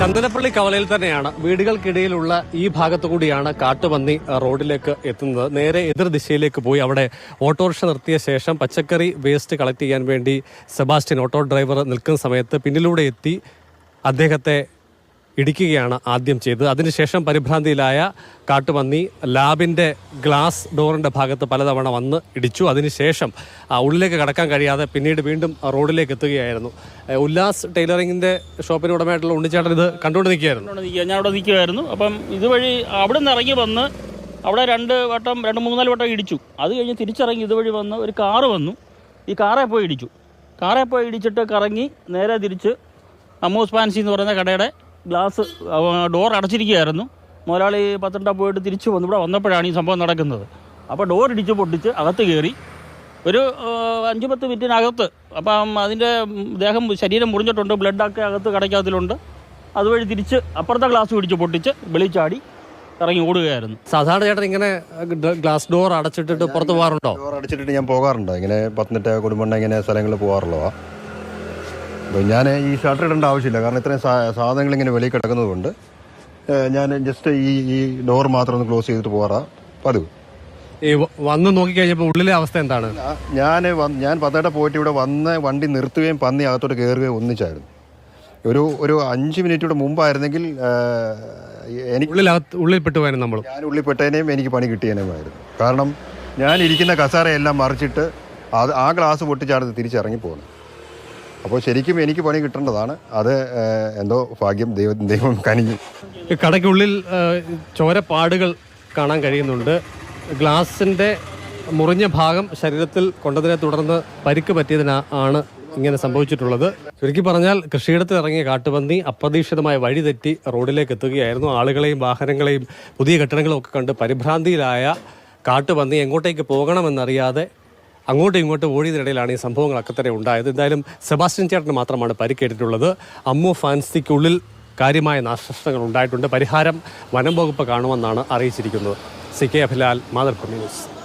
ചന്ദനപ്പള്ളി കവലയിൽ തന്നെയാണ് വീടുകൾക്കിടയിലുള്ള ഈ ഭാഗത്തു കൂടിയാണ് കാട്ടുപന്നി റോഡിലേക്ക് എത്തുന്നത്. നേരെ എതിർദിശയിലേക്ക് പോയി അവിടെ ഓട്ടോറിക്ഷ നിർത്തിയ ശേഷം പച്ചക്കറി വേസ്റ്റ് കളക്ട് ചെയ്യാൻ വേണ്ടി സെബാസ്റ്റ്യൻ ഓട്ടോ ഡ്രൈവർ നിൽക്കുന്ന സമയത്ത് പിന്നിലൂടെ എത്തി അദ്ദേഹത്തെ ഇടിക്കുകയാണ് ആദ്യം ചെയ്തത്. അതിനുശേഷം പരിഭ്രാന്തിയിലായ കാട്ടുപന്നി ലാബിൻ്റെ ഗ്ലാസ് ഡോറിൻ്റെ ഭാഗത്ത് പലതവണ വന്ന് ഇടിച്ചു. അതിനുശേഷം ഉള്ളിലേക്ക് കടക്കാൻ കഴിയാതെ പിന്നീട് വീണ്ടും റോഡിലേക്ക് എത്തുകയായിരുന്നു. ഉല്ലാസ് ടൈലറിങ്ങിൻ്റെ ഷോപ്പിന് ഉടമയായിട്ടുള്ള ഉണ്ണിച്ചേട്ടൻ ഇത് കണ്ടുകൊണ്ട് നിൽക്കുകയായിരുന്നു. ഞാൻ അവിടെ നിൽക്കുമായിരുന്നു. അപ്പം ഇതുവഴി അവിടെ നിന്ന് ഇറങ്ങി വന്ന് അവിടെ രണ്ട് മൂന്നാല് വട്ടം ഇടിച്ചു. അത് കഴിഞ്ഞ് തിരിച്ചിറങ്ങി ഇതുവഴി വന്ന് ഒരു കാറ് വന്നു. ഈ കാറെ പോയി ഇടിച്ചു. കാറെ പോയി ഇടിച്ചിട്ട് കറങ്ങി നേരെ തിരിച്ച് അമ്മൂസ് ഫാൻസി എന്ന് പറയുന്ന കടയുടെ ഗ്ലാസ് ഡോർ അടച്ചിരിക്കുകയായിരുന്നു. മുതലാളി 12 പോയിട്ട് തിരിച്ചു വന്നു. ഇവിടെ വന്നപ്പോഴാണ് ഈ സംഭവം നടക്കുന്നത്. അപ്പോൾ ഡോർ ഇടിച്ച് പൊട്ടിച്ച് അകത്ത് കയറി ഒരു 5-10 മിനിറ്റിനകത്ത് അപ്പം അതിൻ്റെ ശരീരം മുറിഞ്ഞിട്ടുണ്ട്. ബ്ലഡൊക്കെ അകത്ത് കടയ്ക്കകത്തിലുണ്ട്. അതുവഴി തിരിച്ച് അപ്പുറത്തെ ഗ്ലാസ് പിടിച്ച് പൊട്ടിച്ച് വെളിച്ചാടി ഇറങ്ങി ഓടുകയായിരുന്നു. സാധാരണ ചേട്ടൻ ഇങ്ങനെ ഗ്ലാസ് ഡോർ അടച്ചിട്ടിട്ട് പുറത്ത് പോകാറുണ്ടോ? ഡോർ അടച്ചിട്ടിട്ട് ഞാൻ പോകാറുണ്ടോ? ഇങ്ങനെ പത്തനംതിട്ട കുടുംബണ്ണ ഇങ്ങനെ സ്ഥലങ്ങളിൽ പോകാറുള്ളതാ. അപ്പോൾ ഞാൻ ഈ ഷട്ടർ ഇടേണ്ട ആവശ്യമില്ല. കാരണം ഇത്രയും സാധനങ്ങൾ ഇങ്ങനെ വെളിയിൽ കിടക്കുന്നത് കൊണ്ട് ഞാൻ ജസ്റ്റ് ഈ ഡോർ മാത്രം ഒന്ന് ക്ലോസ് ചെയ്തിട്ട് പോകാറാ പതിവ്. ഈ വന്ന് നോക്കിക്കഴിഞ്ഞപ്പോൾ ഉള്ളിലെ അവസ്ഥ എന്താണ്? ഞാൻ പത്തനംതിട്ട പോയിട്ട് ഇവിടെ വന്ന് വണ്ടി നിർത്തുകയും പന്നി അകത്തോട്ട് കയറുകയും ഒന്നിച്ചായിരുന്നു. ഒരു 5 മിനിറ്റ് മുമ്പായിരുന്നെങ്കിൽ എനിക്ക് ഉള്ളിൽ പെട്ടുപോയാലും ഞാൻ ഉള്ളിൽ പെട്ടതിനെയും എനിക്ക് പണി കിട്ടിയതിനുമായിരുന്നു. കാരണം ഞാൻ ഇരിക്കുന്ന കസാരയെല്ലാം മറിച്ചിട്ട് ആ ഗ്ലാസ് പൊട്ടിച്ചാണ് തിരിച്ചിറങ്ങി പോകുന്നത്. അപ്പോൾ ശരിക്കും എനിക്ക് പണി കിട്ടേണ്ടതാണ്. അത് എന്തോ ഭാഗ്യം ദൈവം കനിഞ്ഞു. കടയ്ക്കുള്ളിൽ ചോരപ്പാടുകൾ കാണാൻ കഴിയുന്നുണ്ട്. ഗ്ലാസിൻ്റെ മുറിഞ്ഞ ഭാഗം ശരീരത്തിൽ കൊണ്ടതിനെ തുടർന്ന് പരിക്ക് പറ്റിയതിനാണ് ഇങ്ങനെ സംഭവിച്ചിട്ടുള്ളത്. ചുരുക്കി പറഞ്ഞാൽ കൃഷിയിടത്തിൽ ഇറങ്ങിയ കാട്ടുപന്നി അപ്രതീക്ഷിതമായ വഴി തെറ്റി റോഡിലേക്ക് എത്തുകയായിരുന്നു. ആളുകളെയും വാഹനങ്ങളെയും പുതിയ കെട്ടിടങ്ങളും ഒക്കെ കണ്ട് പരിഭ്രാന്തിയിലായ കാട്ടുപന്നി എങ്ങോട്ടേക്ക് പോകണമെന്നറിയാതെ അങ്ങോട്ടും ഇങ്ങോട്ടും ഓടിയതിനിടയിലാണ് ഈ സംഭവങ്ങളൊക്കെ തന്നെ ഉണ്ടായത്. എന്തായാലും സെബാസ്റ്റ്യൻ ചേട്ടന് മാത്രമാണ് പരിക്കേറ്റിട്ടുള്ളത്. അമ്മു ഫാൻസിക്കുള്ളിൽ കാര്യമായ നാശനഷ്ടങ്ങൾ ഉണ്ടായിട്ടുണ്ട്. പരിഹാരം വനം വകുപ്പ് കാണുമെന്നാണ് അറിയിച്ചിരിക്കുന്നത്. CK Abhilal, Mathrubhumi news.